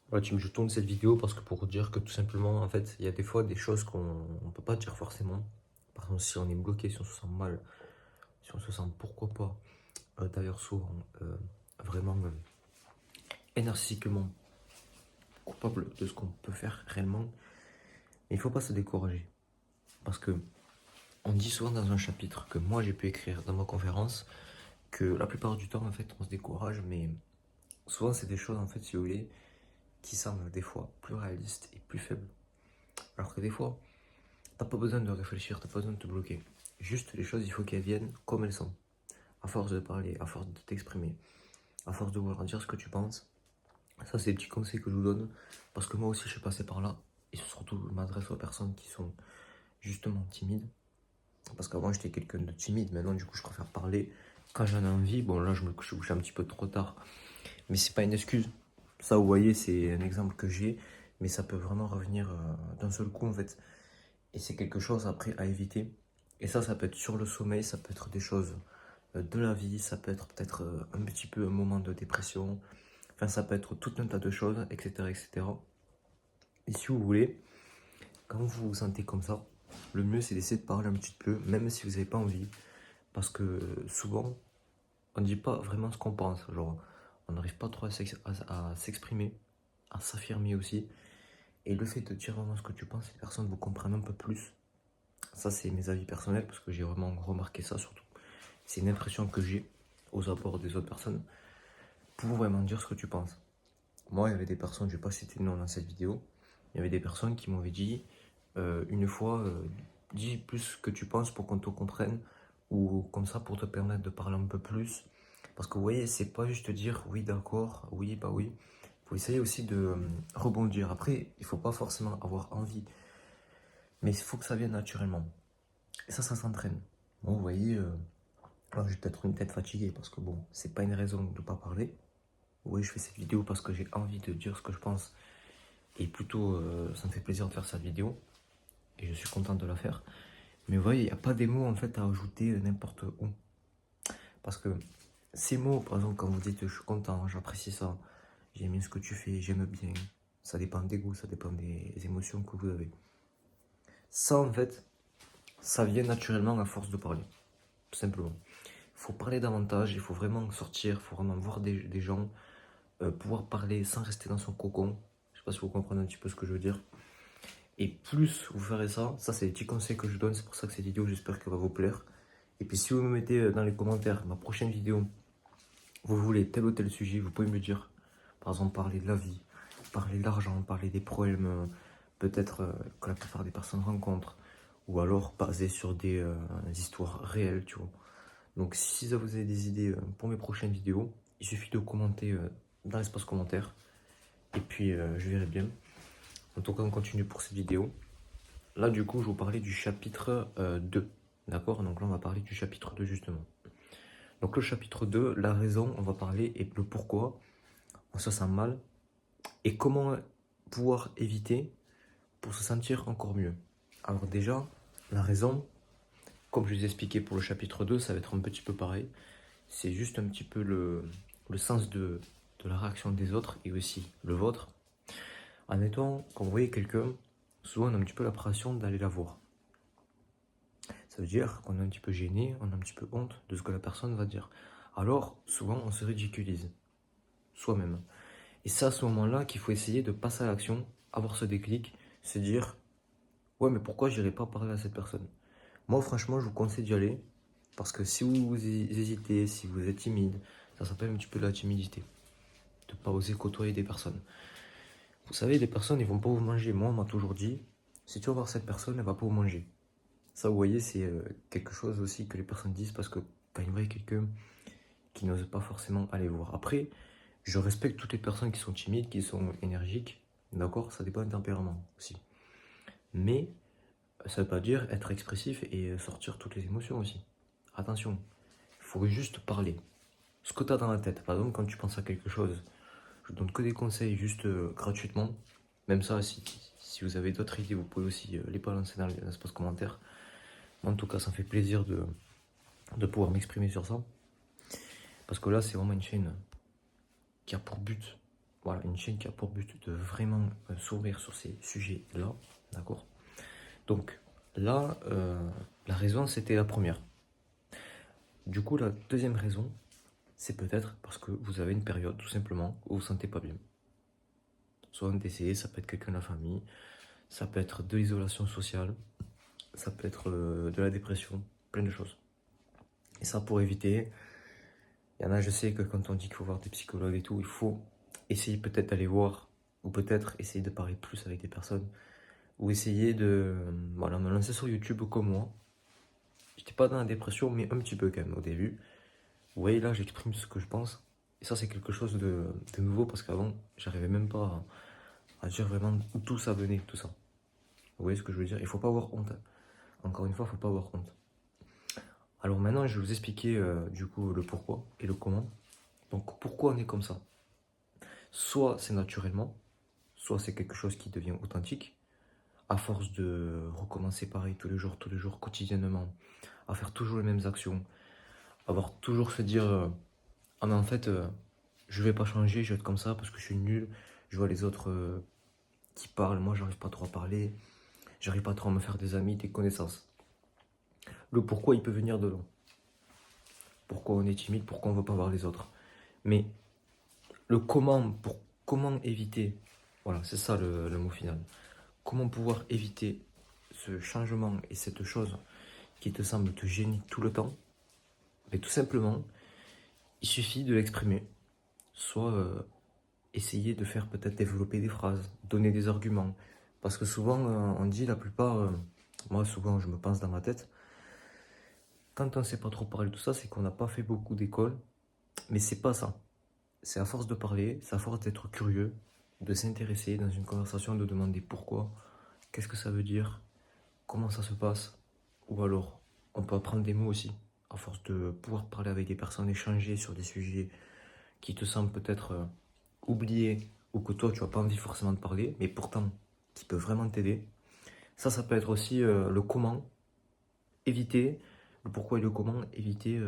Voilà, je tourne cette vidéo parce que pour dire que tout simplement, en fait, il y a des fois des choses qu'on ne peut pas dire forcément. Par exemple, si on est bloqué, si on se sent mal, si on se sent pourquoi pas, d'ailleurs souvent, vraiment énergiquement coupable de ce qu'on peut faire réellement. Mais il ne faut pas se décourager. Parce que on dit souvent dans un chapitre que moi j'ai pu écrire dans ma conférence que la plupart du temps, en fait, on se décourage, mais souvent c'est des choses, en fait, si vous voulez, qui semblent des fois plus réalistes et plus faibles. Alors que des fois, t'as pas besoin de réfléchir, t'as pas besoin de te bloquer. Juste les choses, il faut qu'elles viennent comme elles sont. À force de parler, à force de t'exprimer, à force de vouloir dire ce que tu penses. Ça, c'est des petits conseils que je vous donne. Parce que moi aussi, je suis passé par là. Et surtout, je m'adresse aux personnes qui sont justement timides. Parce qu'avant, j'étais quelqu'un de timide. Maintenant, du coup, je préfère parler quand j'en ai envie. Bon, là, je me couche un petit peu trop tard. Mais c'est pas une excuse. Ça, vous voyez, c'est un exemple que j'ai. Mais ça peut vraiment revenir d'un seul coup, en fait. Et c'est quelque chose après à éviter. Et ça peut être sur le sommeil, ça peut être des choses de la vie, ça peut être peut-être un petit peu un moment de dépression. Enfin, ça peut être tout un tas de choses, etc., etc. Et cetera. Et si vous voulez, quand vous vous sentez comme ça, le mieux c'est d'essayer de parler un petit peu, même si vous n'avez pas envie. Parce que souvent, on ne dit pas vraiment ce qu'on pense. Genre, on n'arrive pas trop à s'exprimer, à s'affirmer aussi. Et le fait de dire vraiment ce que tu penses, les personnes vous comprennent un peu plus. Ça, c'est mes avis personnels parce que j'ai vraiment remarqué ça surtout. C'est une impression que j'ai aux abords des autres personnes pour vraiment dire ce que tu penses. Moi, il y avait des personnes, je ne vais pas citer de nom dans cette vidéo, il y avait des personnes qui m'avaient dit une fois, dis plus ce que tu penses pour qu'on te comprenne ou comme ça pour te permettre de parler un peu plus. Parce que vous voyez, c'est pas juste dire oui, d'accord, oui, bah oui. Il faut essayer aussi de rebondir. Après, il faut pas forcément avoir envie, mais il faut que ça vienne naturellement. Et ça s'entraîne. Bon, vous voyez, alors j'ai peut-être une tête fatiguée parce que bon, c'est pas une raison de ne pas parler. Oui, je fais cette vidéo parce que j'ai envie de dire ce que je pense et plutôt ça me fait plaisir de faire cette vidéo et je suis content de la faire. Mais vous voyez, il n'y a pas des mots en fait à ajouter n'importe où. Parce que ces mots, par exemple, quand vous dites je suis content, j'apprécie ça, j'aime bien ce que tu fais, j'aime bien, ça dépend des goûts, ça dépend des émotions que vous avez. Ça en fait, ça vient naturellement à force de parler, tout simplement. Il faut parler davantage, il faut vraiment sortir, il faut vraiment voir des gens, pouvoir parler sans rester dans son cocon. Je sais pas si vous comprenez un petit peu ce que je veux dire. Et plus vous ferez ça, ça c'est les petits conseils que je donne, c'est pour ça que cette vidéo j'espère qu'elle va vous plaire. Et puis si vous me mettez dans les commentaires ma prochaine vidéo, vous voulez tel ou tel sujet, vous pouvez me le dire. Par exemple parler de la vie, parler de l'argent, parler des problèmes peut-être que la plupart des personnes rencontrent. Ou alors basé sur des histoires réelles, tu vois. Donc si vous avez des idées pour mes prochaines vidéos, il suffit de commenter dans l'espace commentaire. Et puis je verrai bien. En tout cas, on continue pour cette vidéo. Là, du coup, je vous parlais du chapitre 2. D'accord? Donc là, on va parler du chapitre 2 justement. Donc le chapitre 2, la raison, on va parler et le pourquoi on se sent mal et comment pouvoir éviter pour se sentir encore mieux. Alors déjà, la raison, comme je vous ai expliqué pour le chapitre 2, ça va être un petit peu pareil. C'est juste un petit peu le sens de la réaction des autres et aussi le vôtre. Admettons, quand vous voyez quelqu'un, souvent on a un petit peu l'appréhension d'aller la voir. Ça veut dire qu'on est un petit peu gêné, on a un petit peu honte de ce que la personne va dire. Alors, souvent, on se ridiculise, soi-même. Et c'est à ce moment-là qu'il faut essayer de passer à l'action, avoir ce déclic, se dire, ouais, mais pourquoi j'irai pas parler à cette personne? Moi, franchement, je vous conseille d'y aller, parce que si vous hésitez, si vous êtes timide, ça s'appelle un petit peu la timidité, de ne pas oser côtoyer des personnes. Vous savez, des personnes, ils vont pas vous manger. Moi, on m'a toujours dit, si tu vas voir cette personne, elle va pas vous manger. Ça, vous voyez, c'est quelque chose aussi que les personnes disent parce que quand ils voient quelqu'un qui n'ose pas forcément aller voir. Après, je respecte toutes les personnes qui sont timides, qui sont énergiques, d'accord? Ça dépend du tempérament aussi. Mais ça veut pas dire être expressif et sortir toutes les émotions aussi. Attention, il faut juste parler. Ce que tu as dans la tête, par exemple, quand tu penses à quelque chose, je donne que des conseils juste gratuitement. Même ça, si vous avez d'autres idées, vous pouvez aussi les balancer dans l'espace commentaire. En tout cas, ça me fait plaisir de pouvoir m'exprimer sur ça. Parce que là, c'est vraiment une chaîne qui a pour but Voilà, une chaîne qui a pour but de vraiment s'ouvrir sur ces sujets-là, d'accord? Donc là, la raison, c'était la première. Du coup, la deuxième raison, c'est peut-être parce que vous avez une période, tout simplement, où vous ne vous sentez pas bien. Soit un décès, ça peut être quelqu'un de la famille, ça peut être de l'isolation sociale, ça peut être de la dépression, plein de choses. Et ça, pour éviter, il y en a, je sais que quand on dit qu'il faut voir des psychologues et tout, il faut essayer peut-être d'aller voir, ou peut-être essayer de parler plus avec des personnes, ou essayer de voilà, me lancer sur YouTube comme moi. J'étais pas dans la dépression, mais un petit peu quand même au début. Vous voyez, là, j'exprime ce que je pense. Et ça, c'est quelque chose de nouveau parce qu'avant, j'arrivais même pas à dire vraiment d'où ça venait, tout ça. Vous voyez ce que je veux dire? Il faut pas avoir honte. Encore une fois, il faut pas avoir honte. Alors maintenant, je vais vous expliquer du coup le pourquoi et le comment. Donc, pourquoi on est comme ça? Soit c'est naturellement, soit c'est quelque chose qui devient authentique, à force de recommencer pareil tous les jours, quotidiennement, à faire toujours les mêmes actions, avoir toujours se dire ah mais en fait je vais pas changer, je vais être comme ça parce que je suis nul, je vois les autres qui parlent, moi j'arrive pas trop à parler, j'arrive pas trop à me faire des amis, des connaissances. Le pourquoi il peut venir de là. Pourquoi on est timide, pourquoi on veut pas voir les autres. Mais le comment, comment éviter, voilà, c'est ça le mot final. Comment pouvoir éviter ce changement et cette chose qui te semble te gêner tout le temps? Mais tout simplement, il suffit de l'exprimer. Soit essayer de faire peut-être développer des phrases, donner des arguments. Parce que souvent, on dit la plupart, moi souvent je me pense dans ma tête, quand on ne sait pas trop parler de tout ça, c'est qu'on n'a pas fait beaucoup d'école. Mais c'est pas ça. C'est à force de parler, c'est à force d'être curieux, de s'intéresser dans une conversation, de demander pourquoi, qu'est-ce que ça veut dire, comment ça se passe. Ou alors, on peut apprendre des mots aussi, à force de pouvoir parler avec des personnes, échanger sur des sujets qui te semblent peut-être oubliés ou que toi tu n'as pas envie forcément de parler, mais pourtant qui peut vraiment t'aider. Ça peut être aussi le comment éviter, le pourquoi et le comment éviter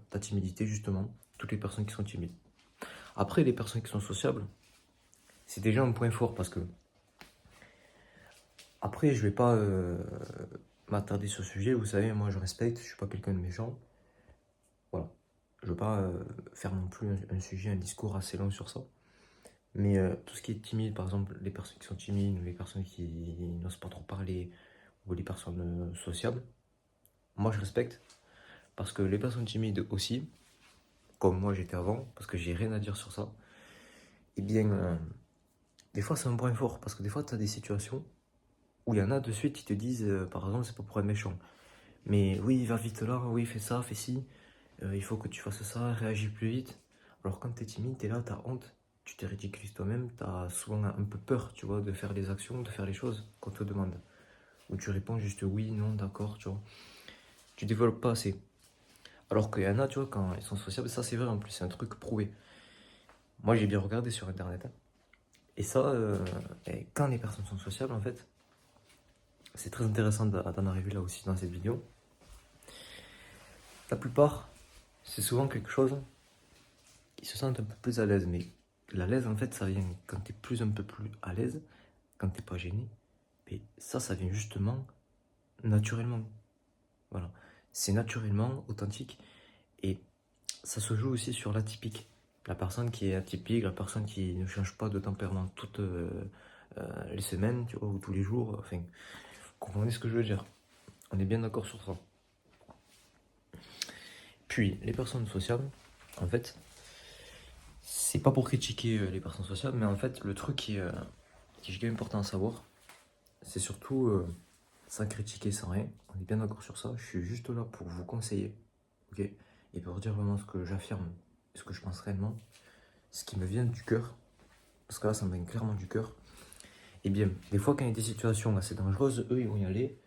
ta timidité justement, toutes les personnes qui sont timides. Après, les personnes qui sont sociables, c'est déjà un point fort parce que après, je vais pas m'attarder sur ce sujet. Vous savez, moi je respecte, je suis pas quelqu'un de méchant. Voilà. Je veux pas faire non plus un sujet, un discours assez long sur ça. Mais tout ce qui est timide, par exemple, les personnes qui sont timides, les personnes qui n'osent pas trop parler, ou les personnes sociables, moi je respecte. Parce que les personnes timides aussi, comme moi j'étais avant, parce que j'ai rien à dire sur ça, eh bien, des fois c'est un point fort. Parce que des fois tu as des situations où il y en a de suite qui te disent, par exemple, c'est pas pour être méchant, mais oui, va vite là, oui, fais ça, fais ci, il faut que tu fasses ça, réagis plus vite. Alors quand t'es timide, t'es là, t'as honte, tu t'es ridiculises toi-même, t'as souvent un peu peur, tu vois, de faire les actions, de faire les choses qu'on te demande. Ou tu réponds juste oui, non, d'accord, tu vois. Tu développes pas assez. Alors qu'il y en a, tu vois, quand ils sont sociables, ça c'est vrai en plus, c'est un truc prouvé. Moi j'ai bien regardé sur internet, hein. Et ça, quand les personnes sont sociables, en fait, c'est très intéressant d'en arriver là aussi dans cette vidéo. La plupart, c'est souvent quelque chose qui se sentent un peu plus à l'aise. Mais la l'aise, en fait, ça vient quand tu es plus un peu plus à l'aise, quand t'es pas gêné. Mais ça vient justement naturellement. Voilà. C'est naturellement authentique. Et ça se joue aussi sur l'atypique. La personne qui est atypique, la personne qui ne change pas de tempérament toutes les semaines, tu vois, ou tous les jours. Enfin, vous comprenez ce que je veux dire? On est bien d'accord sur ça. Puis, les personnes sociables, en fait, c'est pas pour critiquer les personnes sociables, mais en fait, le truc qui est quand même important à savoir, c'est surtout, sans critiquer, sans rien, on est bien d'accord sur ça, je suis juste là pour vous conseiller, ok? Et pour dire vraiment ce que j'affirme, ce que je pense réellement, ce qui me vient du cœur, parce que là, ça me vient clairement du cœur. Et bien, des fois, quand il y a des situations assez dangereuses, eux, ils vont y aller,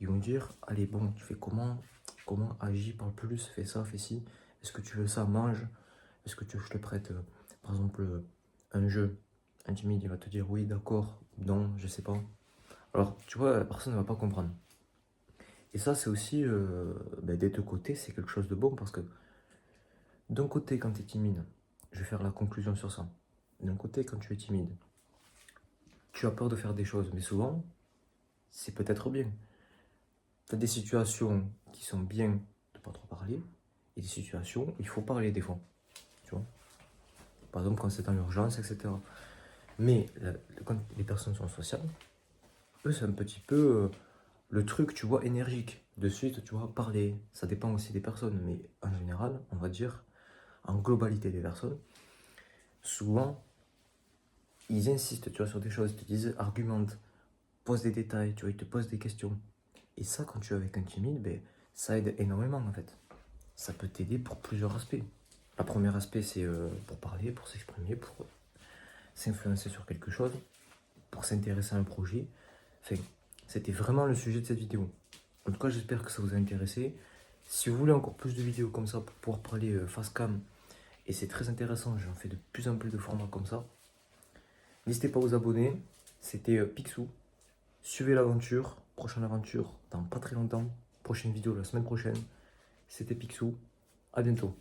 ils vont dire, allez, bon, tu fais comment agis, parle plus, fais ça, fais ci, est-ce que tu veux ça, mange, est-ce que tu veux que je te prête, par exemple, un jeu, un timide, il va te dire oui, d'accord, non, je sais pas. Alors, tu vois, la personne ne va pas comprendre. Et ça, c'est aussi, des deux côtés, c'est quelque chose de bon parce que d'un côté, quand tu es timide, je vais faire la conclusion sur ça. d'un côté, quand tu es timide, tu as peur de faire des choses, mais souvent, c'est peut-être bien. Tu as des situations qui sont bien de ne pas trop parler, et des situations où il faut parler des fois. Tu vois? Par exemple, quand c'est dans l'urgence, etc. Mais quand les personnes sont sociales, eux, c'est un petit peu le truc, tu vois, énergique. De suite, tu vois, parler. Ça dépend aussi des personnes, mais en général, on va dire, en globalité des personnes, souvent, ils insistent, tu vois, sur des choses, ils te disent, argumente, pose des détails, tu vois, ils te posent des questions. Et ça, quand tu es avec un timide, ben, ça aide énormément, en fait. Ça peut t'aider pour plusieurs aspects. Le premier aspect, c'est pour parler, pour s'exprimer, pour s'influencer sur quelque chose, pour s'intéresser à un projet. Enfin, c'était vraiment le sujet de cette vidéo. En tout cas, j'espère que ça vous a intéressé. Si vous voulez encore plus de vidéos comme ça pour pouvoir parler face cam, et c'est très intéressant, j'en fais de plus en plus de formats comme ça, n'hésitez pas à vous abonner. C'était Picsou. Suivez l'aventure. Prochaine aventure dans pas très longtemps. Prochaine vidéo la semaine prochaine. C'était Picsou. À bientôt.